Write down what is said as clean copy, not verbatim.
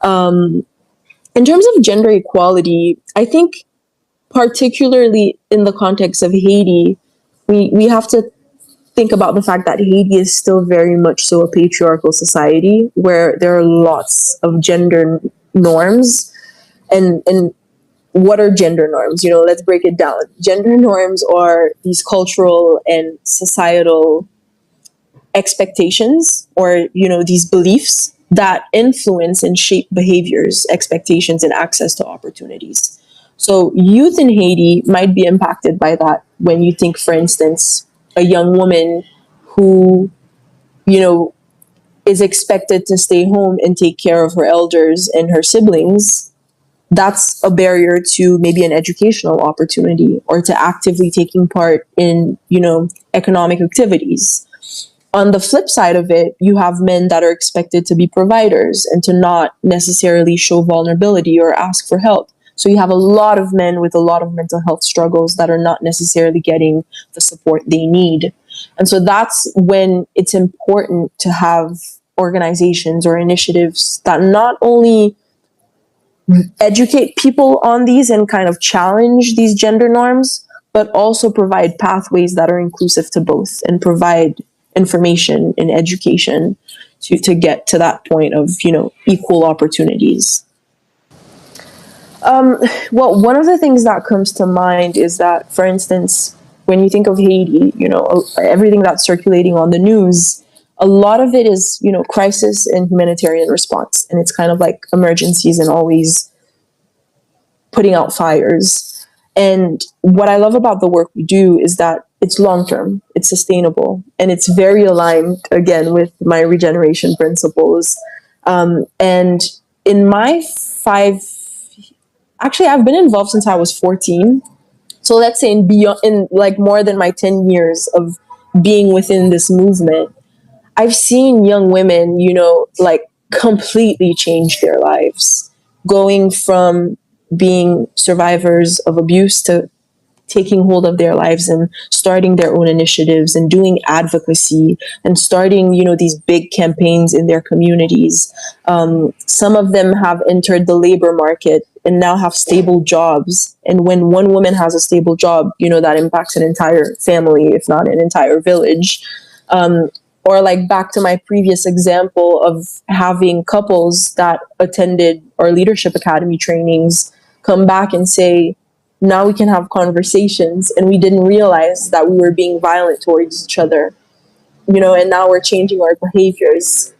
In terms of gender equality, I think particularly in the context of Haiti, we have to think about the fact that Haiti is still very much so a patriarchal society where there are lots of gender norms. And what are gender norms? Let's break it down. Gender norms are these cultural and societal expectations, or these beliefs that influence and shape behaviors, expectations, and access to opportunities. So youth in Haiti might be impacted by that. When you think, for instance, a young woman who you know is expected to stay home and take care of her elders and her siblings, that's a barrier to maybe an educational opportunity or to actively taking part in economic activities. On the flip side of it, you have men that are expected to be providers and to not necessarily show vulnerability or ask for help. So you have a lot of men with a lot of mental health struggles that are not necessarily getting the support they need. And so that's when it's important to have organizations or initiatives that not only educate people on these and kind of challenge these gender norms, but also provide pathways that are inclusive to both and provide information and education to get to that point of equal opportunities. Well, one of the things that comes to mind is that, for instance, when you think of Haiti, everything that's circulating on the news, a lot of it is crisis and humanitarian response, and it's kind of like emergencies and always putting out fires. And what I love about the work we do is that it's long term, it's sustainable, and it's very aligned again with my regeneration principles. And in my I've been involved since I was 14. So let's say in like more than my 10 years of being within this movement, I've seen young women, like completely change their lives, going from being survivors of abuse to taking hold of their lives and starting their own initiatives and doing advocacy and starting, these big campaigns in their communities. Some of them have entered the labor market and now have stable jobs. And when one woman has a stable job, that impacts an entire family, if not an entire village. Or like back to my previous example of having couples that attended our leadership academy trainings come back and say, now we can have conversations, and we didn't realize that we were being violent towards each other, and now we're changing our behaviors.